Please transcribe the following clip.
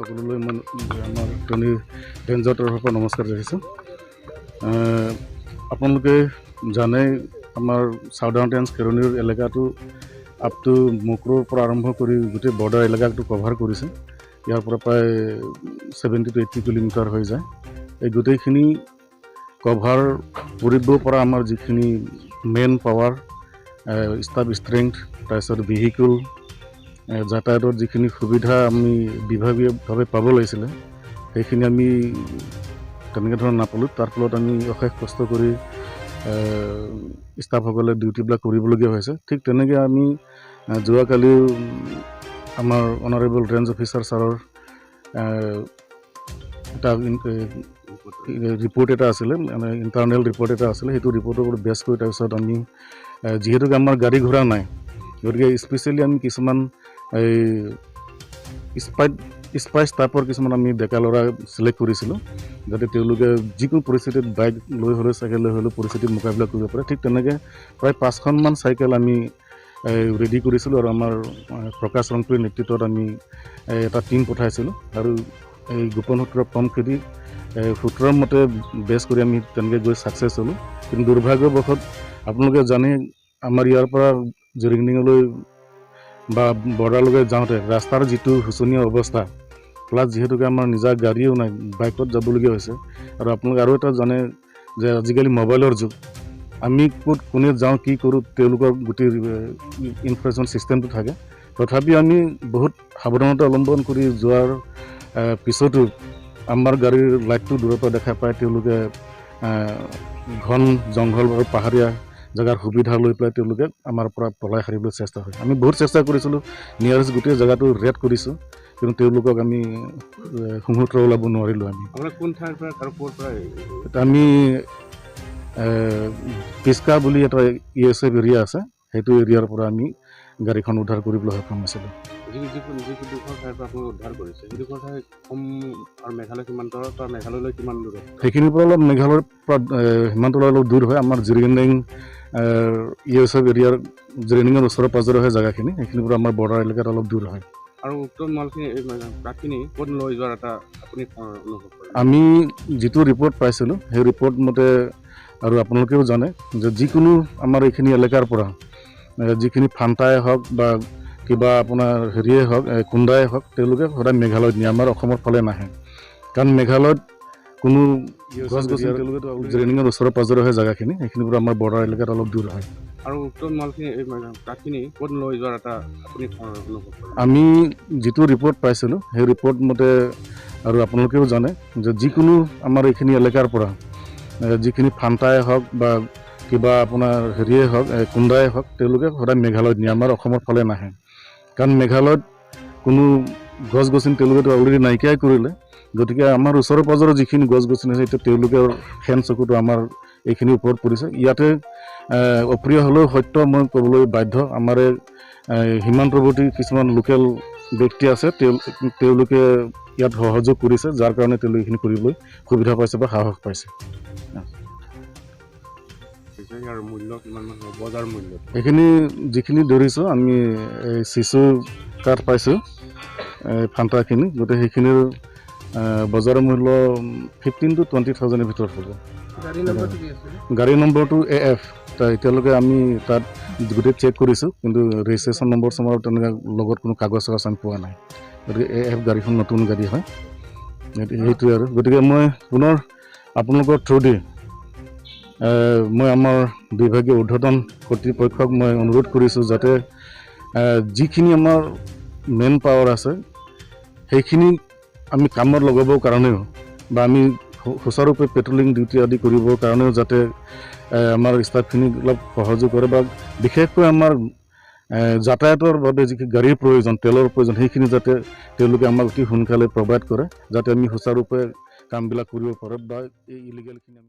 সকলোলৈ আমাৰ টনি ৰেঞ্জৰ তৰফৰ পৰা নমস্কাৰ জনাইছোঁ। আপোনালোকে জানে আমাৰ চাউদাৰ্ণ ৰেঞ্জ কেৰনিৰ এলেকাটো আপ টু মুকৰৰ পৰা আৰম্ভ কৰি গোটেই বৰ্ডাৰ এলেকাটো কভাৰ কৰিছে। ইয়াৰ পৰা প্ৰায় 70 to 80 কিলোমিটাৰ হৈ যায়। এই গোটেইখিনি কভাৰ কৰিব পৰা আমাৰ যিখিনি মেন পাৱাৰ, ষ্টাফ ষ্ট্ৰেংথ, তাৰপিছত ভেহিকুল, যাতায়াতৰ যিখিনি সুবিধা আমি বিভাগীয়ভাৱে পাব লাগিছিলে সেইখিনি আমি তেনেকৈ ধৰণৰ নাপালোঁ। তাৰ ফলত আমি অশেষ কষ্ট কৰি ষ্টাফসকলে ডিউটিবিলাক কৰিবলগীয়া হৈছে। ঠিক তেনেকৈ আমি যোৱাকালিও আমাৰ অনাৰেবল ৰেঞ্জ অফিচাৰ ছাৰৰ এটা ৰিপৰ্ট এটা আছিলে, মানে ইণ্টাৰনেল ৰিপৰ্ট এটা আছিলে। সেইটো ৰিপৰ্টৰ ওপৰত বেছ কৰি তাৰপিছত আমি যিহেতুকে আমাৰ গাড়ী ঘোঁৰা নাই, গতিকে স্পেচিয়েলি আমি কিছুমান এই স্পাই ষ্টাফৰ কিছুমান আমি ডেকা ল'ৰা চিলেক্ট কৰিছিলোঁ, যাতে তেওঁলোকে যিকোনো পৰিস্থিতিত বাইক লৈ হ'লেও চাইকেল লৈ হ'লেও পৰিস্থিতিৰ মোকাবিলা কৰিব পাৰে। ঠিক তেনেকৈ প্ৰায় 5খনমান চাইকেল আমি ৰেডি কৰিছিলোঁ আৰু আমাৰ প্ৰকাশ ৰংপুৰীৰ নেতৃত্বত আমি এটা টীম পঠাইছিলোঁ আৰু এই গোপন সূত্ৰৰ পম্পখেদি সূত্ৰৰ মতে বেছ কৰি আমি তেনেকৈ গৈ ছাকচেছ হ'লোঁ। কিন্তু দুৰ্ভাগ্যবশত আপোনালোকে জানে আমাৰ ইয়াৰ পৰা জৰিংডিঙলৈ বা বৰ্ডাৰলৈকে যাওঁতে ৰাস্তাৰ যিটো শোচনীয় অৱস্থা, প্লাছ যিহেতুকে আমাৰ নিজা গাড়ীও নাই, বাইকত যাবলগীয়া হৈছে। আৰু আপোনালোকে আৰু এটা জানে যে আজিকালি মোবাইলৰ যুগ, আমি ক'ত কোনে যাওঁ কি কৰোঁ তেওঁলোকৰ গোটেই ইনফৰমেশ্যন ছিষ্টেমটো থাকে। তথাপি আমি বহুত সাৱধানতা অৱলম্বন কৰি যোৱাৰ পিছতো আমাৰ গাড়ীৰ লাইটটো দূৰৰ পৰা দেখা পায় তেওঁলোকে ঘন জংঘল আৰু পাহাৰীয়া জেগাৰ সুবিধা লৈ পেলাই তেওঁলোকে আমাৰ পৰা পলাই সাৰিবলৈ চেষ্টা কৰে। আমি বহুত চেষ্টা কৰিছিলোঁ, নিয়াৰেষ্ট গোটেই জেগাটো ৰেড কৰিছোঁ, কিন্তু তেওঁলোকক আমি সুমূত্ৰ ওলাব নোৱাৰিলোঁ। আমি কোন ঠাইৰ পৰা আৰু ক'ৰ পৰা? আমি পিস্কা বুলি এটা ESF এৰিয়া আছে, সেইটো এৰিয়াৰ পৰা আমি গাড়ীখন উদ্ধাৰ কৰিবলৈ সক্ষম হৈছিলোঁ। যিডোখৰ ঠাইৰ পৰা আপোনালোকে উদ্ধাৰ কৰিছে সেইডোখৰ ঠাই অসম আৰু মেঘালয় সীমান্তৰ পৰা মেঘালয়লৈ কিমান দূৰ? সেইখিনিৰ পৰা অলপ মেঘালয়ৰ পৰা সীমান্তলৈ অলপ দূৰ হয়। আমাৰ জিৰিংডিং ESF এৰিয়াৰ জিৰিংডিঙৰ ওচৰে পাঁজৰে হয় জেগাখিনি, সেইখিনিৰ পৰা আমাৰ বৰ্ডাৰ এলেকাত অলপ দূৰ হয়। আৰু উক্ত মালখিনি কাঠখিনি ক'ত লৈ যোৱাৰ এটা আপুনি অনুভৱ কৰে? আমি যিটো ৰিপৰ্ট পাইছিলোঁ সেই ৰিপৰ্ট মতে, আৰু আপোনালোকেও জানে যে যিকোনো আমাৰ এইখিনি এলেকাৰ পৰা যিখিনি ফান্তাই হওক বা কিবা আপোনাৰ হেৰিয়ে হওক, কুণ্ডাই হওক, তেওঁলোকে সদায় মেঘালয়ত নিয়ে, আমাৰ অসমৰ ফালে নাহে। কাৰণ মেঘালয়ত কোনো গছ গছনি তেওঁলোকেতো জিৰিংডিঙৰ ওচৰে পাঁজৰে হয় জেগাখিনি, সেইখিনিৰ পৰা আমাৰ বৰ্ডাৰ এলেকাত অলপ দূৰ হয়। আৰু উক্ত মালখিনি কাঠখিনি ক'ত লৈ যোৱাৰ এটা আপুনি অনুভৱ কৰে? আমি যিটো ৰিপৰ্ট পাইছিলোঁ সেই ৰিপৰ্ট মতে, আৰু আপোনালোকেও জানে যে যিকোনো আমাৰ এইখিনি এলেকাৰ পৰা যিখিনি ফান্তাই হওক বা কিবা আপোনাৰ হেৰিয়ে হওক, কুণ্ডাই হওক, তেওঁলোকে সদায় মেঘালয়ত নিয়ে, আমাৰ অসমৰ ফালে নাহে। কাৰণ মেঘালয়ত কোনো গছ গছনি তেওঁলোকেতো অলৰেডি নাইকিয়াই কৰিলে, গতিকে আমাৰ ওচৰে পাঁজৰে যিখিনি গছ গছনি আছে এতিয়া তেওঁলোকৰ ফেন চকুটো আমাৰ এইখিনিৰ ওপৰত পৰিছে। ইয়াতে অপ্ৰিয় হ'লেও সত্য মই ক'বলৈ বাধ্য, আমাৰ সীমান্তৱৰ্তী কিছুমান লোকেল ব্যক্তি আছে, তেওঁলোকে ইয়াত সহযোগ কৰিছে, যাৰ কাৰণে তেওঁলোকে এইখিনি কৰিবলৈ সুবিধা পাইছে বা সাহস পাইছে। আৰু মূল্য কিমান মান হ'ব বজাৰ মূল্য? এইখিনি যিখিনি ধৰিছোঁ আমি চিচু কাঠ পাইছোঁ ফান্তাখিনি, গতিকে সেইখিনিৰ বজাৰৰ মূল্য 15,000 to 20,000 ভিতৰত হ'ব। গাড়ী নম্বৰটো AF। এতিয়ালৈকে আমি তাত গোটেই চেক কৰিছোঁ, কিন্তু ৰেজিষ্ট্ৰেশ্যন নম্বৰ চম্বৰ তেনেকৈ লগত কোনো কাগজ চাগজ আমি পোৱা নাই। গতিকে AF গাড়ীখন নতুন গাড়ী হয়, সেইটোৱে আৰু। গতিকে মই পুনৰ আপোনালোকৰ থ্ৰুদি মই আমাৰ বিভাগীয় ঊৰ্ধ্বতন কৰ্তৃপক্ষক মই অনুৰোধ কৰিছোঁ যাতে যিখিনি আমাৰ মেন পাৱাৰ আছে সেইখিনি আমি কামত লগাবৰ কাৰণেও বা আমি সুচাৰুৰূপে পেট্ৰলিং ডিউটি আদি কৰিবৰ কাৰণেও যাতে আমাৰ ষ্টাফখিনি অলপ সহযোগ কৰে, বা বিশেষকৈ আমাৰ যাতায়াতৰ বাবে যিখিনি গাড়ীৰ প্ৰয়োজন, তেলৰ প্ৰয়োজন, সেইখিনি যাতে তেওঁলোকে আমাক অতি সোনকালে প্ৰভাইড কৰে, যাতে আমি সুচাৰুৰূপে কামবিলাক কৰিব পাৰোঁ বা এই ইলিগেলখিনি আমি